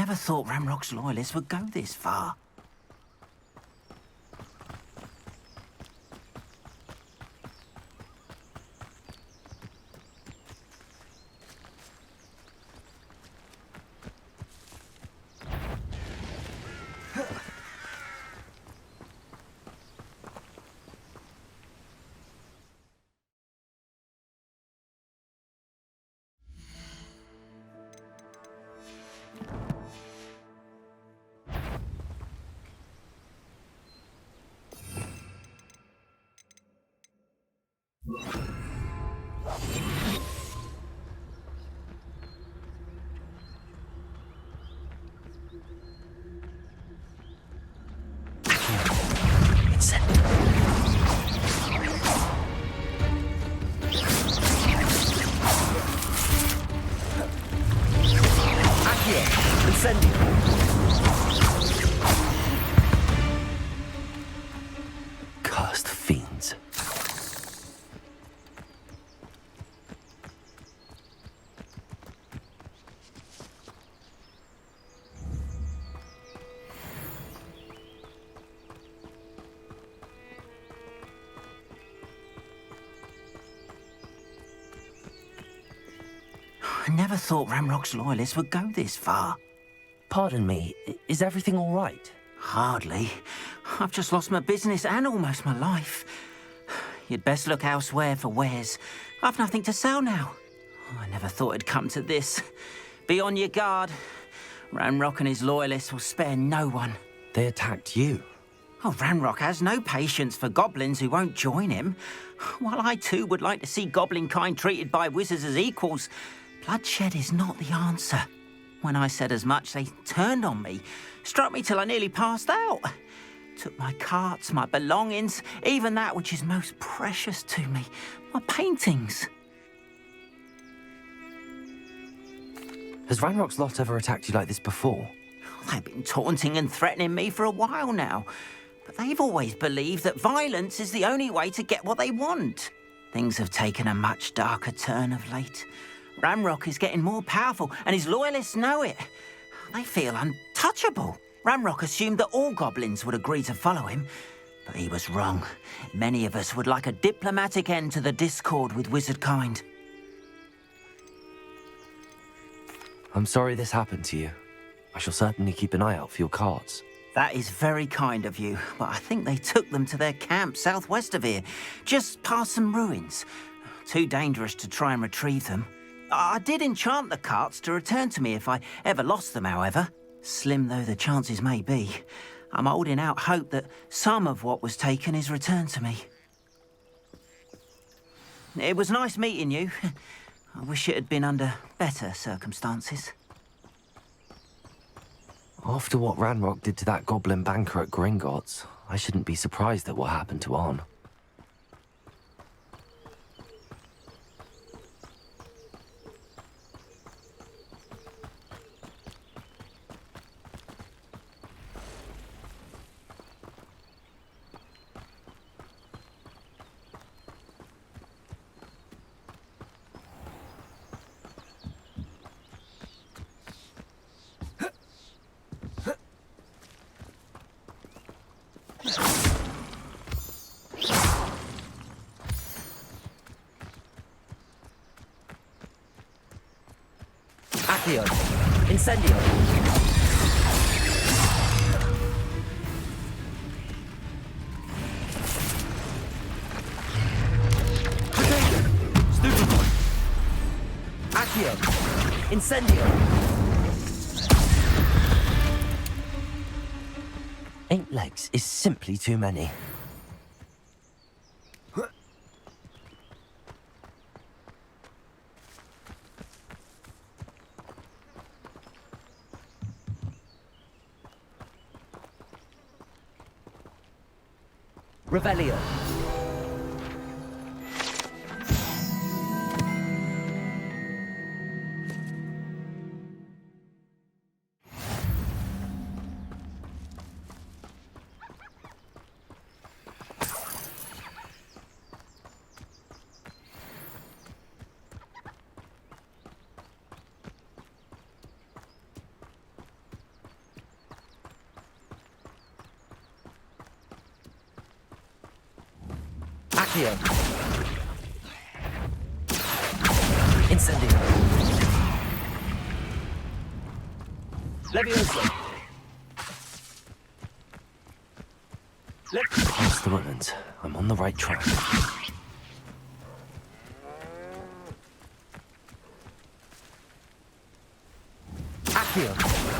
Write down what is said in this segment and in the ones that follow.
never thought Ramrock's loyalists would go this far. Cursed fiends. I never thought Ramrock's loyalists would go this far. Pardon me, is everything all right? Hardly. I've just lost my business and almost my life. You'd best look elsewhere for wares. I've nothing to sell now. I never thought it'd come to this. Be on your guard. Ramrock and his loyalists will spare no one. They attacked you. Oh, Ramrock has no patience for goblins who won't join him. While I too would like to see goblin kind treated by wizards as equals, bloodshed is not the answer. When I said as much, they turned on me, struck me till I nearly passed out. Took my carts, my belongings, even that which is most precious to me, my paintings. Has Ranrock's lot ever attacked you like this before? They've been taunting and threatening me for a while now, but they've always believed that violence is the only way to get what they want. Things have taken a much darker turn of late. Ramrock is getting more powerful, and his loyalists know it. They feel untouchable. Ramrock assumed that all goblins would agree to follow him, but he was wrong. Many of us would like a diplomatic end to the discord with wizard kind. I'm sorry this happened to you. I shall certainly keep an eye out for your carts. That is very kind of you, but I think they took them to their camp southwest of here, just past some ruins. Too dangerous to try and retrieve them. I did enchant the carts to return to me if I ever lost them, however. Slim though the chances may be, I'm holding out hope that some of what was taken is returned to me. It was nice meeting you. I wish it had been under better circumstances. After what Ranrock did to that goblin banker at Gringotts, I shouldn't be surprised at what happened to Arn. Accio! Incendio! Stupefy! Accio! Incendio! 8 legs is simply too many. Revelio. Accio. Incendio. Levioso. Past the ruins. I'm on the right track. Accio.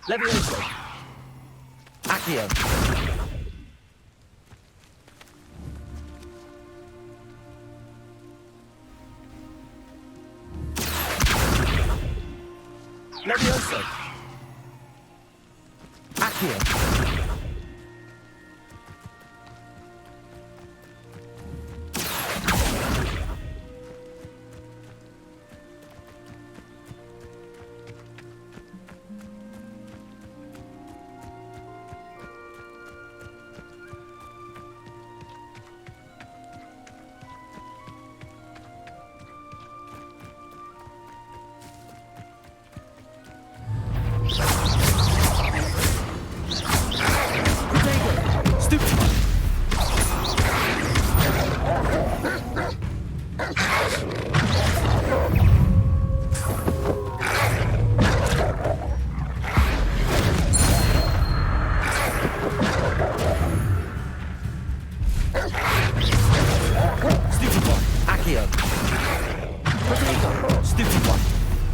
Levioso. Accio. Levioso. Accio.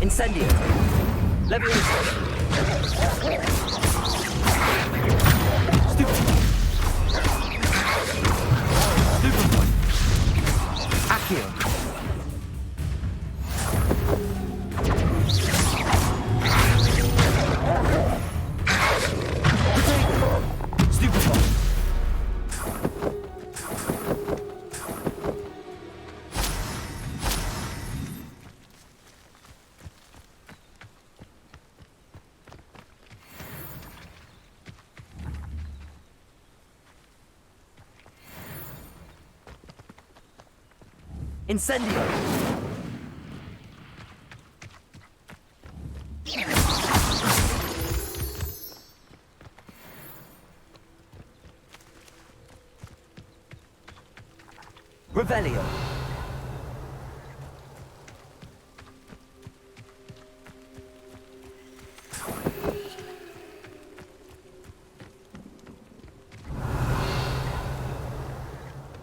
Incendio. Levioso. Stupid. Stupid. Accio. Stupid. Incendio! Revelio!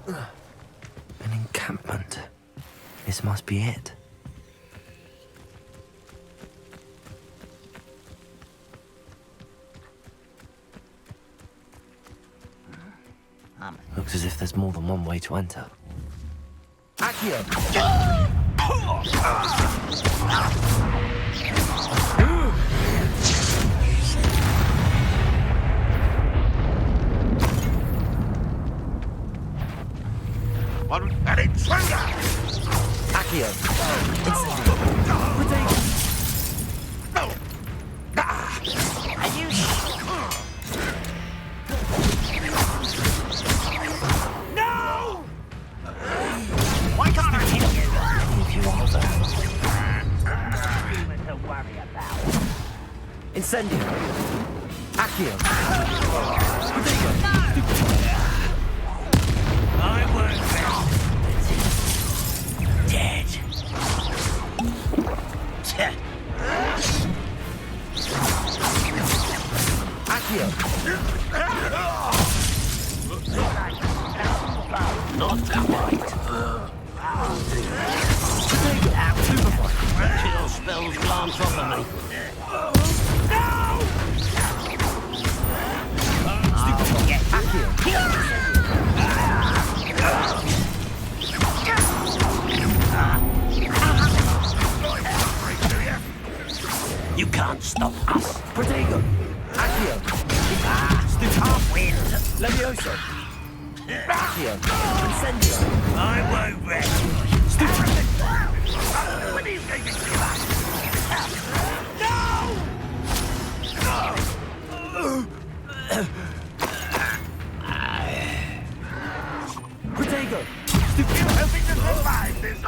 An encampment. This must be it. Looks as if there's more than one way to enter. Accio! An intruder! Accio! Incendio! Protego! Are you No! Why can't I hit you? If you are there. to worry about? Incendio! Accio! Protego! I won't be dead. Accio! Not quite. Chill spells glance off of me. You can't stop us. Protego! Accio! Can't win. Levioso! Accio! Incendio! I won't rest. When are you going to do Protego! You're hoping to survive this?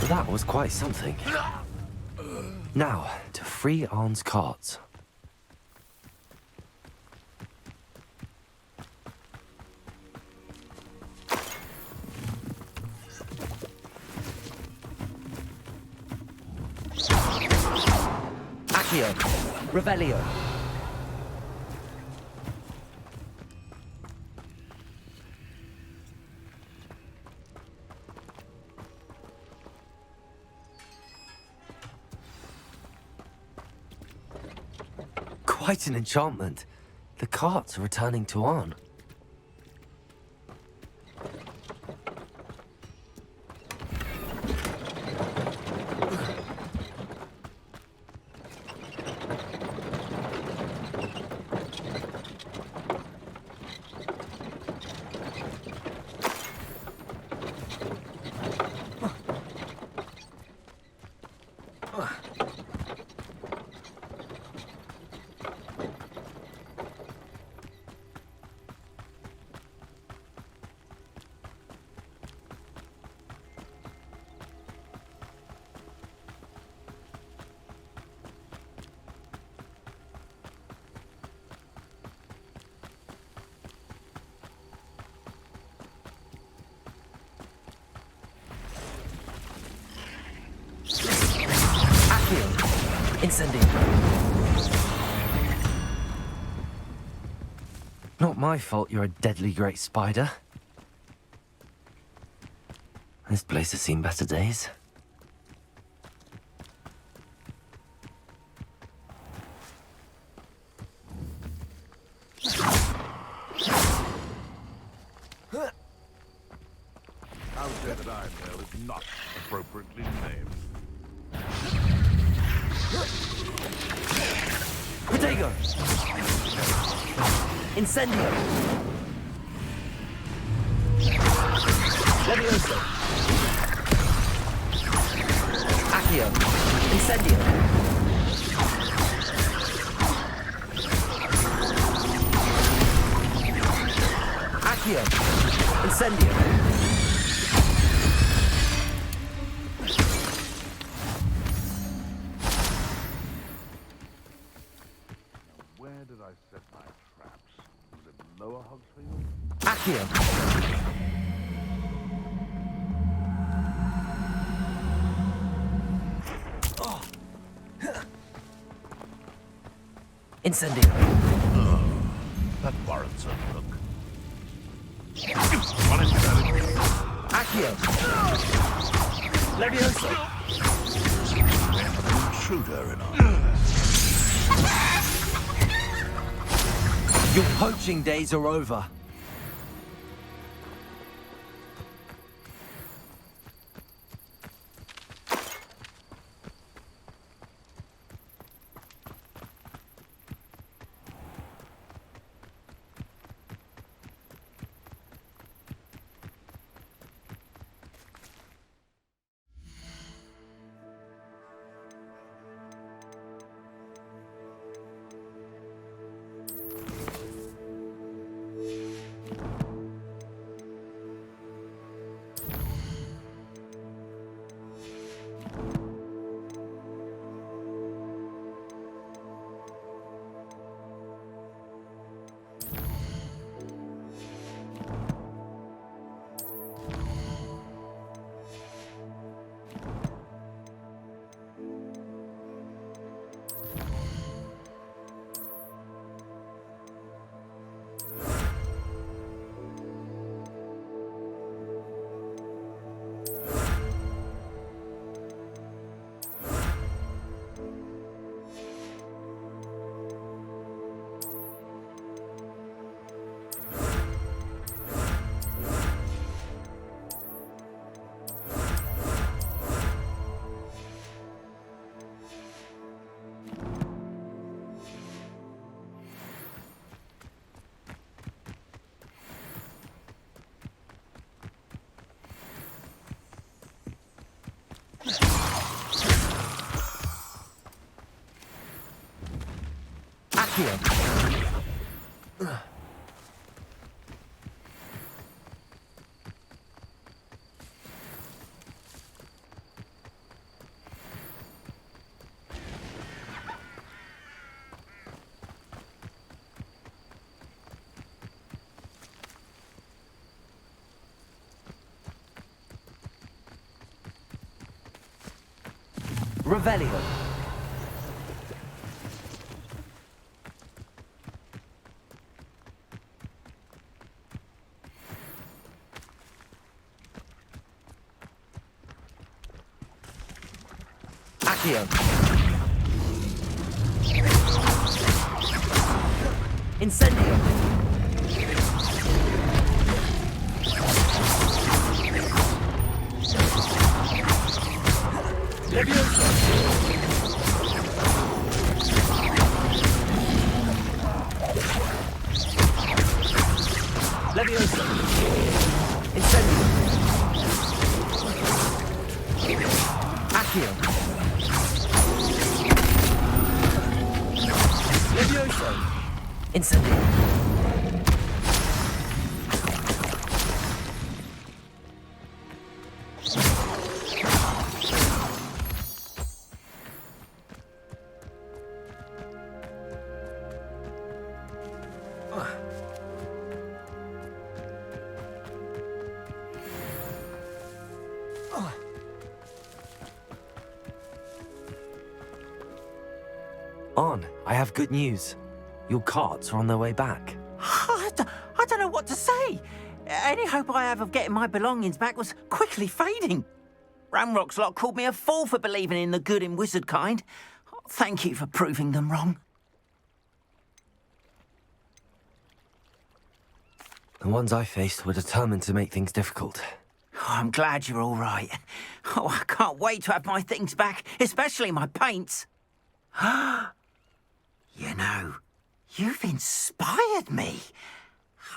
That was quite something. Now, to free Arn's carts. Accio, Revelio. Quite an enchantment. The carts are returning to Arn. Incendio. Not my fault you're a deadly great spider. This place has seen better days. How dare that iron rail is not appropriately named. Protego! Incendio! Levioso! Accio! Incendio! Accio! Incendio! Where did I set my traps? Was it Lower Hogsfield? Accio! Incendio! That warrants a look. What is that? Accio! Levioso! An intruder in our... Your poaching days are over. Accio. Revelio. Accio. Incendio. Leviosa. Leviosa. Incendio. Accio. Leviosa. Incendio. On, I have good news. Your carts are on their way back. I don't know what to say. Any hope I have of getting my belongings back was quickly fading. Ramrock's lot called me a fool for believing in the good in wizard kind. Thank you for proving them wrong. The ones I faced were determined to make things difficult. I'm glad you're all right. Oh, I can't wait to have my things back, especially my paints. You know, you've inspired me.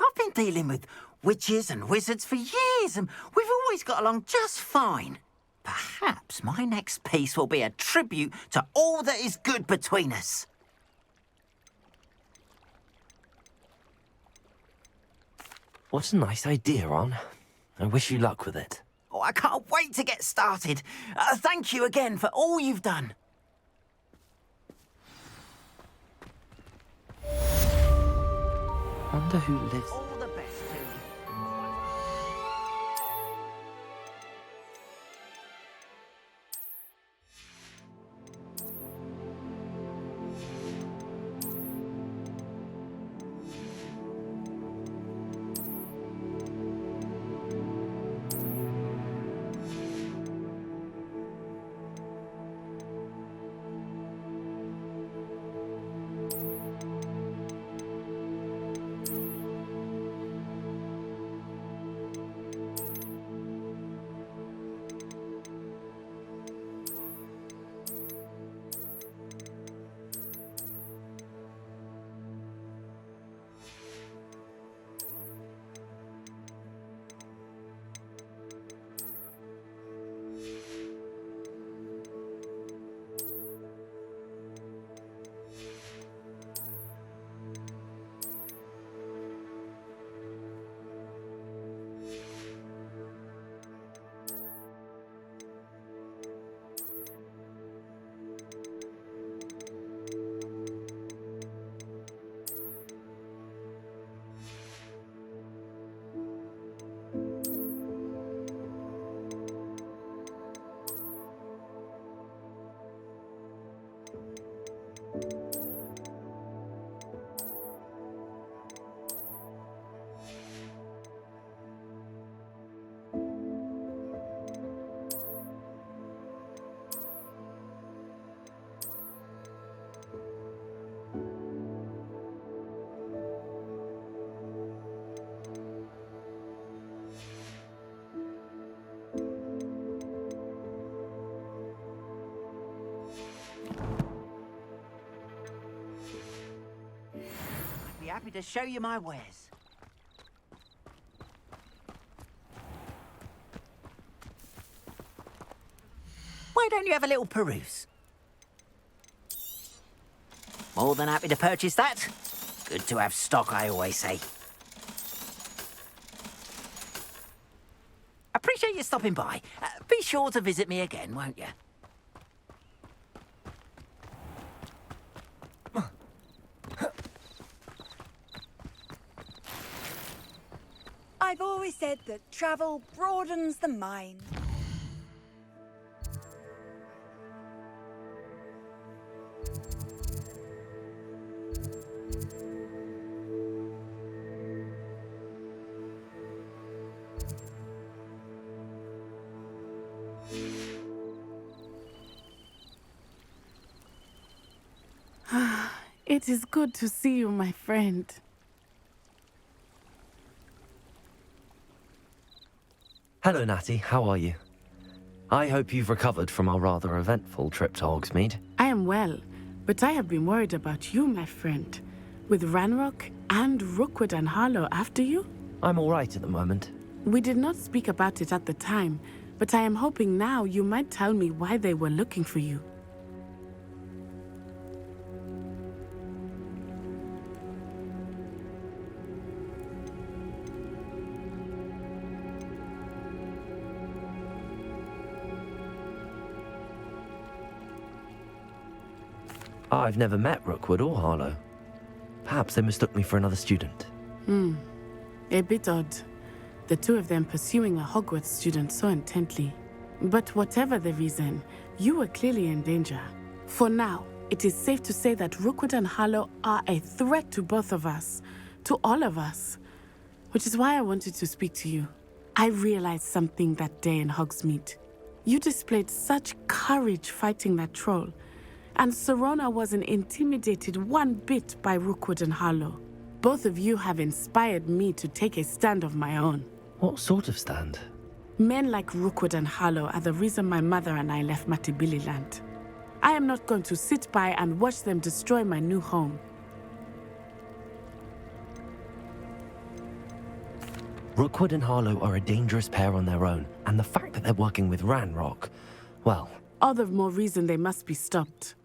I've been dealing with witches and wizards for years, and we've always got along just fine. Perhaps my next piece will be a tribute to all that is good between us. What a nice idea, On. I wish you luck with it. Oh, I can't wait to get started. Thank you again for all you've done. Wonder who lives... All the best to you. Be happy to show you my wares. Why don't you have a little peruse? More than happy to purchase that. Good to have stock, I always say. Appreciate you stopping by. Be sure to visit me again, won't you? I've always said that travel broadens the mind. It is good to see you, my friend. Hello, Natty. How are you? I hope you've recovered from our rather eventful trip to Hogsmeade. I am well, but I have been worried about you, my friend. With Ranrock and Rookwood and Harlow after you? I'm all right at the moment. We did not speak about it at the time, but I am hoping now you might tell me why they were looking for you. I've never met Rookwood or Harlow. Perhaps they mistook me for another student. A bit odd. The two of them pursuing a Hogwarts student so intently. But whatever the reason, you were clearly in danger. For now, it is safe to say that Rookwood and Harlow are a threat to both of us. To all of us. Which is why I wanted to speak to you. I realized something that day in Hogsmeade. You displayed such courage fighting that troll. And Serona wasn't intimidated one bit by Rookwood and Harlow. Both of you have inspired me to take a stand of my own. What sort of stand? Men like Rookwood and Harlow are the reason my mother and I left Matibili land. I am not going to sit by and watch them destroy my new home. Rookwood and Harlow are a dangerous pair on their own, and the fact that they're working with Ranrock, well... All the more reason they must be stopped.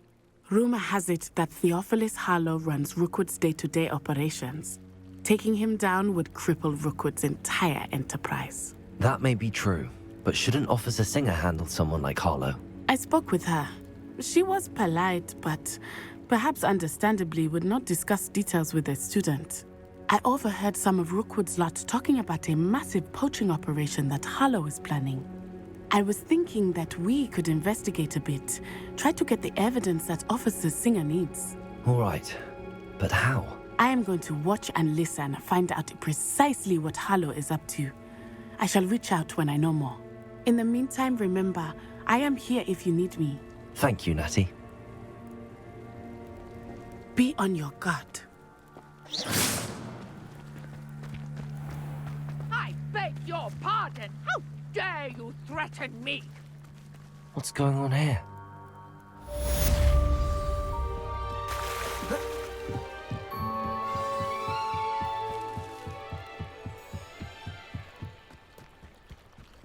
Rumor has it that Theophilus Harlow runs Rookwood's day-to-day operations. Taking him down would cripple Rookwood's entire enterprise. That may be true, but shouldn't Officer Singer handle someone like Harlow? I spoke with her. She was polite, but perhaps understandably would not discuss details with a student. I overheard some of Rookwood's lot talking about a massive poaching operation that Harlow is planning. I was thinking that we could investigate a bit, try to get the evidence that Officer Singer needs. All right, but how? I am going to watch and listen, find out precisely what Harlow is up to. I shall reach out when I know more. In the meantime, remember, I am here if you need me. Thank you, Natty. Be on your guard. I beg your pardon. How dare you threaten me? What's going on here?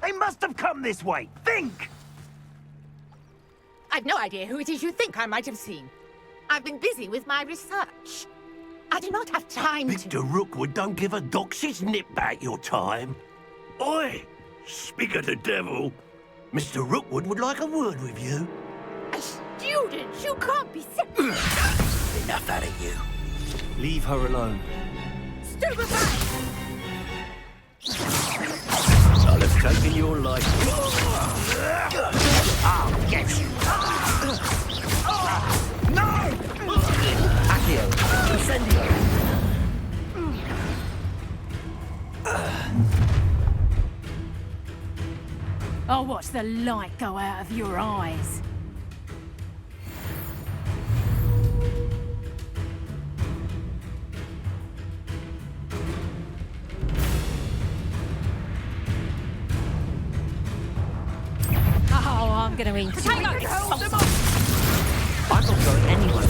They must have come this way. Think! I've no idea who it is you think I might have seen. I've been busy with my research. I do not have time to... Mr. Rookwood don't give a doxy's nip back your time. Oi! Speak of the devil. Mr. Rookwood would like a word with you. A student? You can't be serious. Enough out of you. Leave her alone. Stupefy! I'll have taken your life. I'll get you. No! Accio! Incendio! I'll watch the light go out of your eyes. Oh, I'm gonna eat you. I'm not going anywhere.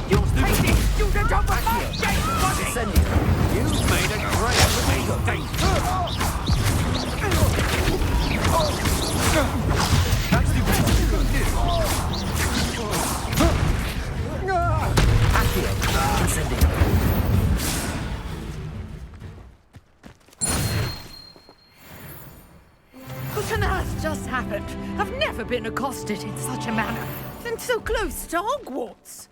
You take this student over my dead body! Incendio! You've made a great mistake. That's the on earth just happened? I've never been accosted in such a manner, and so close to Hogwarts.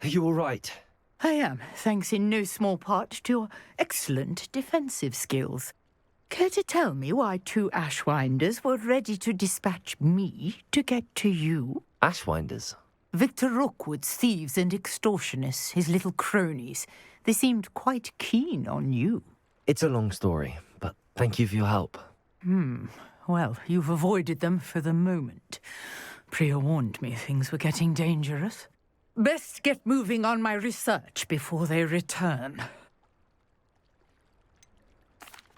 Are you all right? I am, thanks in no small part to your excellent defensive skills. Care to tell me why 2 Ashwinders were ready to dispatch me to get to you? Ashwinders? Victor Rookwood's thieves and extortionists, his little cronies. They seemed quite keen on you. It's a long story, but thank you for your help. Well, you've avoided them for the moment. Priya warned me things were getting dangerous. Best get moving on my research before they return.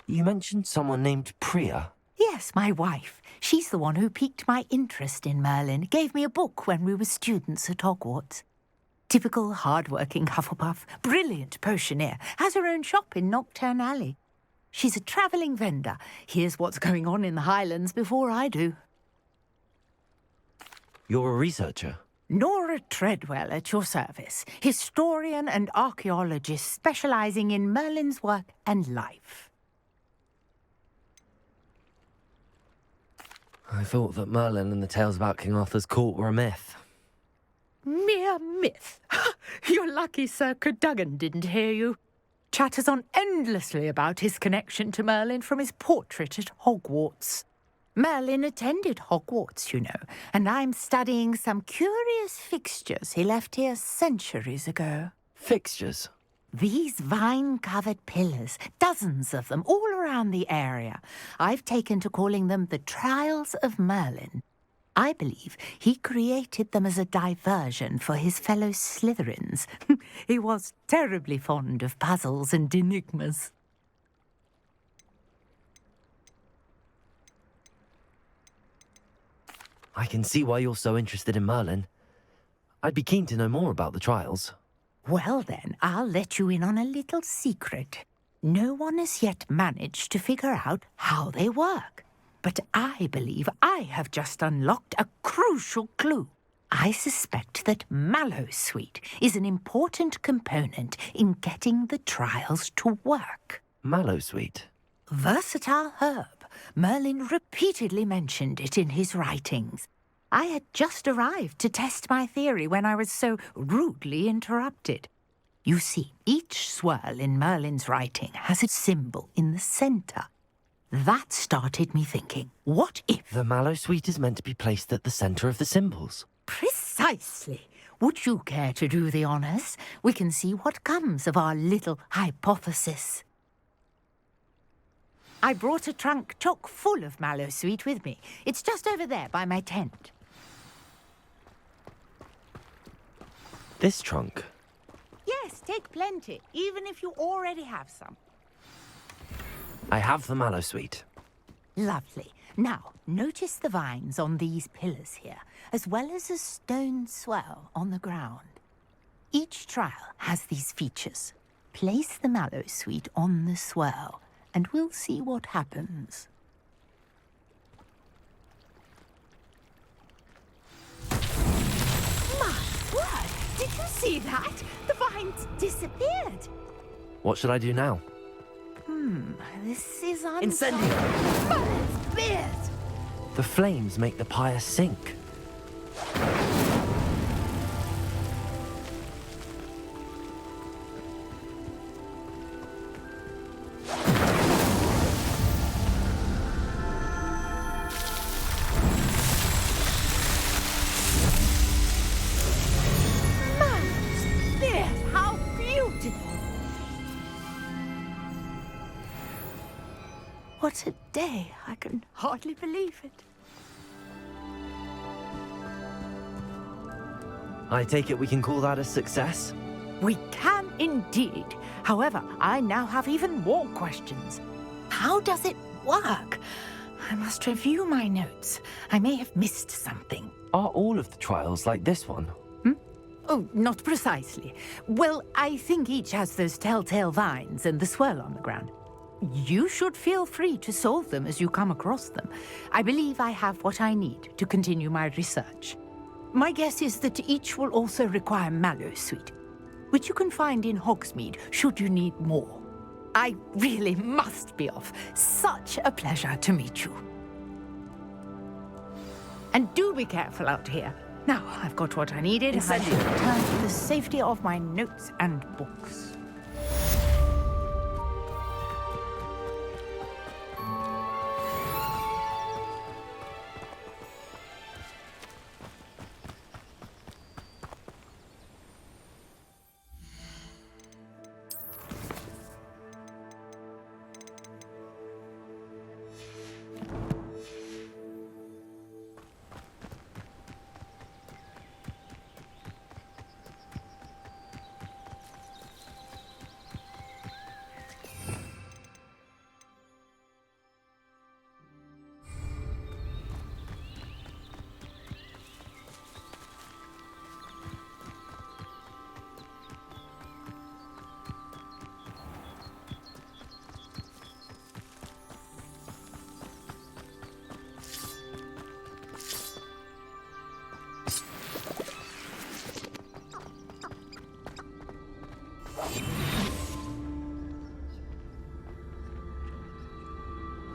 You mentioned someone named Priya. Yes, my wife. She's the one who piqued my interest in Merlin. Gave me a book when we were students at Hogwarts. Typical hard-working Hufflepuff, brilliant potioneer, has her own shop in Knockturn Alley. She's a travelling vendor. Hears what's going on in the Highlands before I do. You're a researcher? Nora Treadwell at your service, historian and archaeologist specialising in Merlin's work and life. I thought that Merlin and the tales about King Arthur's court were a myth. Mere myth. You're lucky Sir Cadogan didn't hear you. Chatters on endlessly about his connection to Merlin from his portrait at Hogwarts. Merlin attended Hogwarts, you know, and I'm studying some curious fixtures he left here centuries ago. Fixtures? These vine-covered pillars, dozens of them, all around the area. I've taken to calling them the Trials of Merlin. I believe he created them as a diversion for his fellow Slytherins. He was terribly fond of puzzles and enigmas. I can see why you're so interested in Merlin. I'd be keen to know more about the trials. Well then, I'll let you in on a little secret. No one has yet managed to figure out how they work. But I believe I have just unlocked a crucial clue. I suspect that Mallowsweet is an important component in getting the trials to work. Mallowsweet? Versatile herb. Merlin repeatedly mentioned it in his writings. I had just arrived to test my theory when I was so rudely interrupted. You see, each swirl in Merlin's writing has a symbol in the centre. That started me thinking, what if... The Mallowsweet is meant to be placed at the centre of the symbols. Precisely. Would you care to do the honours? We can see what comes of our little hypothesis. I brought a trunk chock full of Mallowsweet with me. It's just over there by my tent. This trunk? Yes, take plenty, even if you already have some. I have the Mallowsweet. Lovely. Now, notice the vines on these pillars here, as well as a stone swell on the ground. Each trial has these features. Place the Mallowsweet on the swell, and we'll see what happens. My word! Did you see that? The vines disappeared. What should I do now? This is Incendio! Merlin's beard! The flames make the pyre sink. Merlin's beard! How beautiful! What a day! I can hardly believe it. I take it we can call that a success? We can indeed. However, I now have even more questions. How does it work? I must review my notes. I may have missed something. Are all of the trials like this one? Oh, not precisely. Well, I think each has those telltale vines and the swirl on the ground. You should feel free to solve them as you come across them. I believe I have what I need to continue my research. My guess is that each will also require Mallowsweet, which you can find in Hogsmeade should you need more. I really must be off. Such a pleasure to meet you. And do be careful out here. Now, I've got what I needed. I shall return to the safety of my notes and books.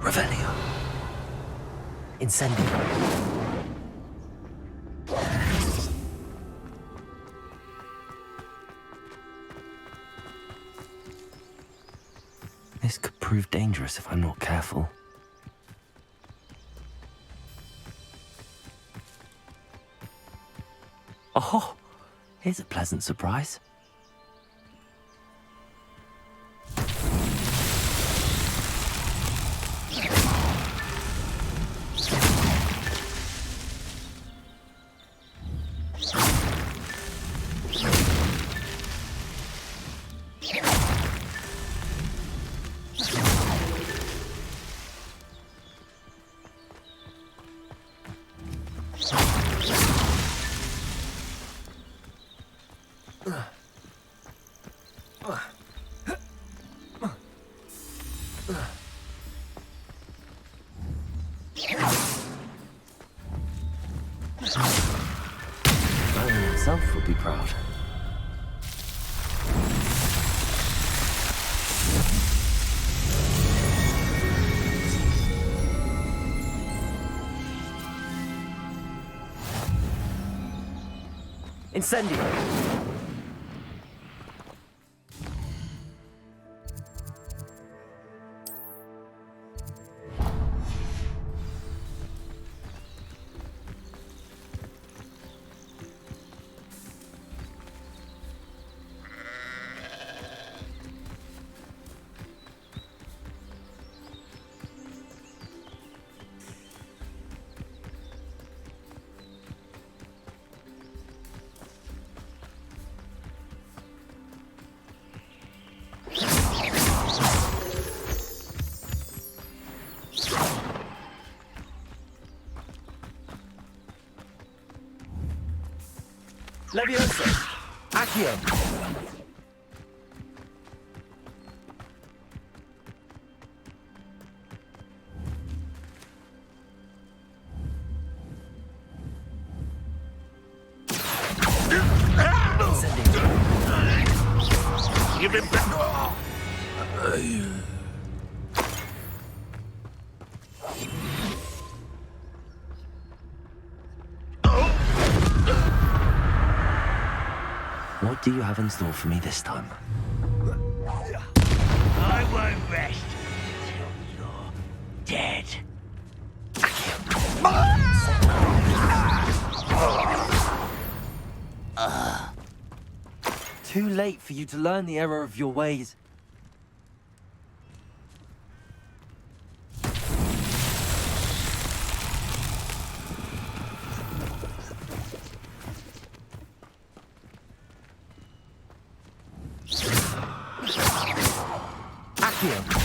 Revelio. Incendio. This could prove dangerous if I'm not careful. Oh, here's a pleasant surprise. Merlin himself would be proud. Incendio! Levioso! Accio! You've been back. What do you have in store for me this time? I won't rest until you're dead. Too late for you to learn the error of your ways. Accio!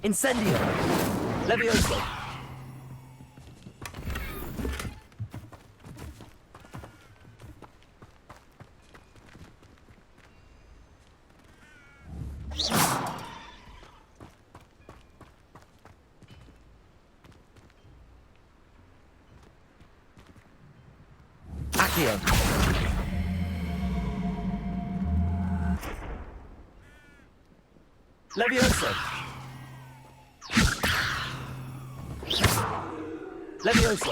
Incendio! Levioso! Accio. Levioso. Levioso.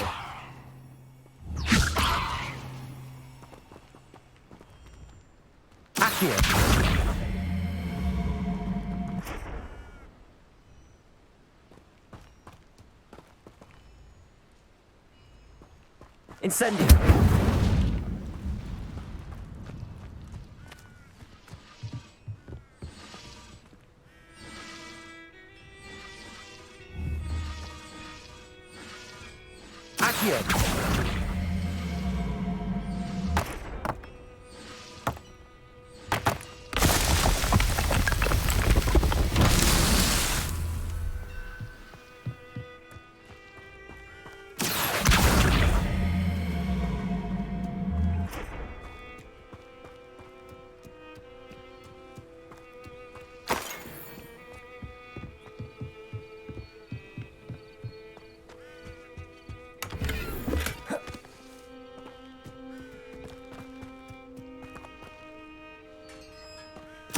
Accio. Incendio. Accio.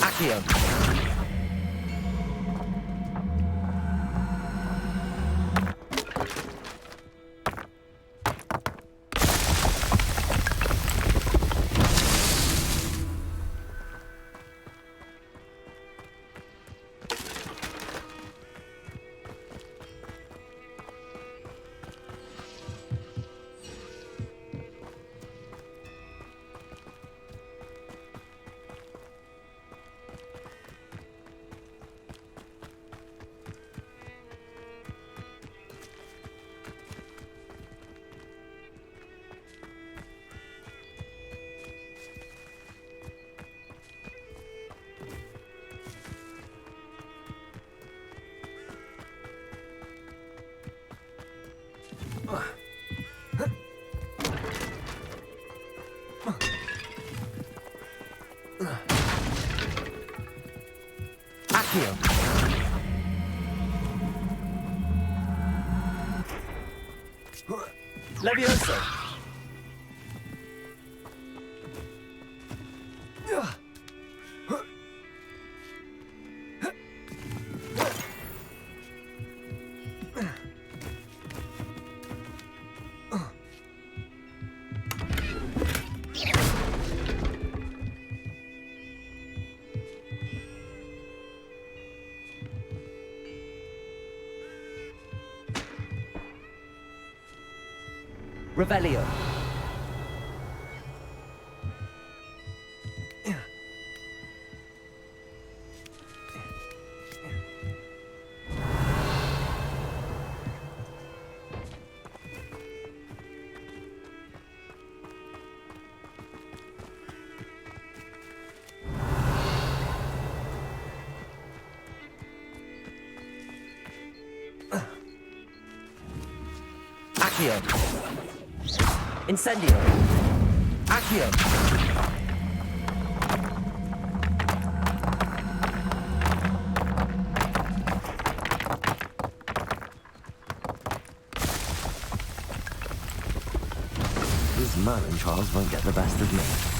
Accio. Accio. Levioso. Revelio. Accio. Incendio. Accio. These Merlin trials won't get the best of me.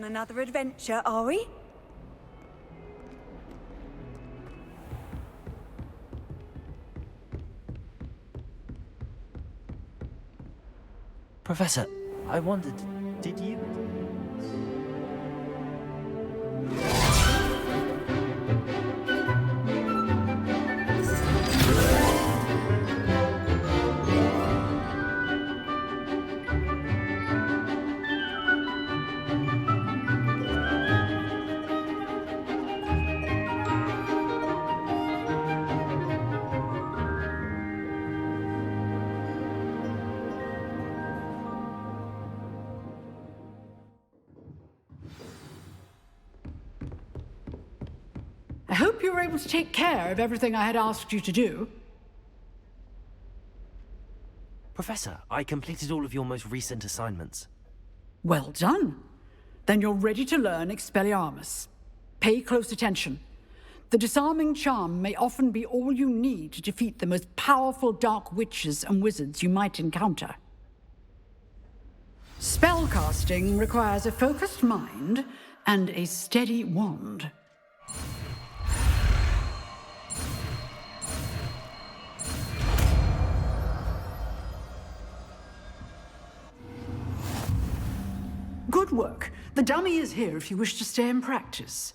on another adventure, are we? Professor, I wondered, did you... I hope you were able to take care of everything I had asked you to do. Professor, I completed all of your most recent assignments. Well done. Then you're ready to learn Expelliarmus. Pay close attention. The disarming charm may often be all you need to defeat the most powerful dark witches and wizards you might encounter. Spellcasting requires a focused mind and a steady wand. Good work. The dummy is here if you wish to stay and practice.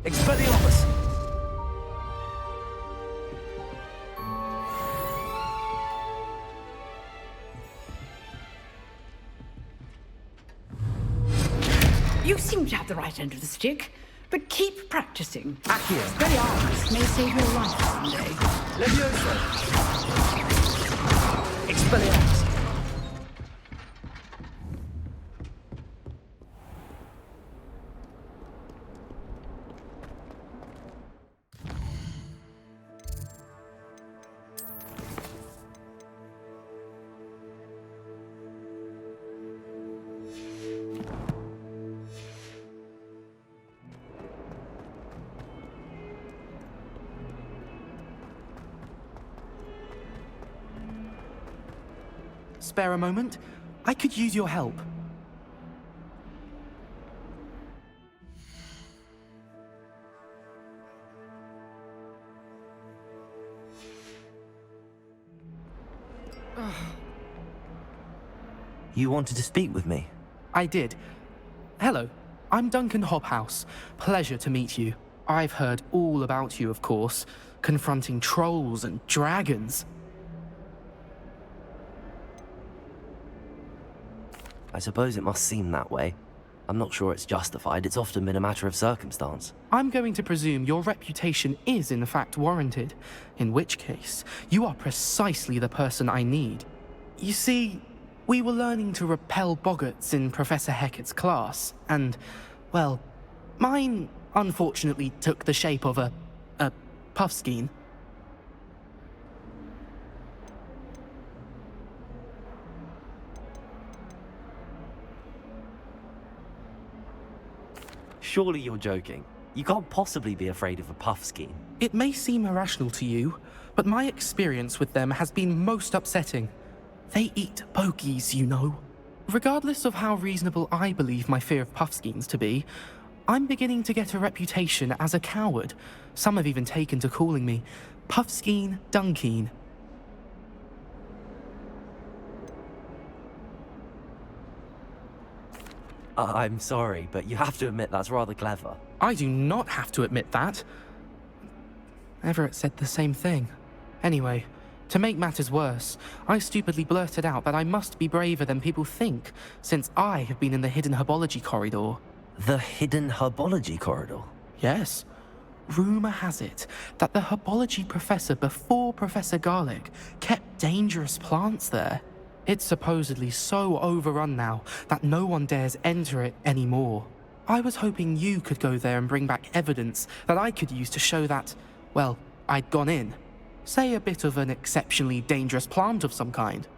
Expelliarmus! You seem to have the right end of the stick, but keep practicing. Accio! Expelliarmus may save your life someday. Levioso! Expelliarmus! Spare a moment? I could use your help. You wanted to speak with me? I did. Hello, I'm Duncan Hobhouse. Pleasure to meet you. I've heard all about you, of course, confronting trolls and dragons. I suppose it must seem that way. I'm not sure it's justified. It's often been a matter of circumstance. I'm going to presume your reputation is in fact warranted, in which case, you are precisely the person I need. You see, we were learning to repel boggarts in Professor Hecat's class, and, well, mine unfortunately took the shape of a puffskein. Surely you're joking. You can't possibly be afraid of a puffskein. It may seem irrational to you, but my experience with them has been most upsetting. They eat bogies, you know. Regardless of how reasonable I believe my fear of puffskeins to be, I'm beginning to get a reputation as a coward. Some have even taken to calling me Puffskein Dunkeen. I'm sorry, but you have to admit that's rather clever. I do not have to admit that. Everett said the same thing. Anyway, to make matters worse, I stupidly blurted out that I must be braver than people think, since I have been in the hidden herbology corridor. The hidden herbology corridor? Yes. Rumour has it that the herbology professor before Professor Garlic kept dangerous plants there. It's supposedly so overrun now that no one dares enter it anymore. I was hoping you could go there and bring back evidence that I could use to show that, well, I'd gone in. Say a bit of an exceptionally dangerous plant of some kind.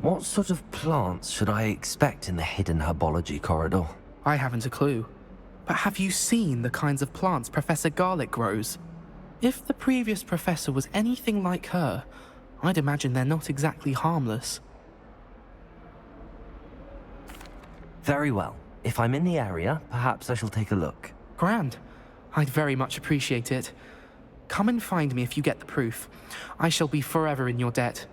What sort of plants should I expect in the hidden herbology corridor? I haven't a clue. But have you seen the kinds of plants Professor Garlic grows? If the previous professor was anything like her, I'd imagine they're not exactly harmless. Very well. If I'm in the area, perhaps I shall take a look. Grand. I'd very much appreciate it. Come and find me if you get the proof. I shall be forever in your debt.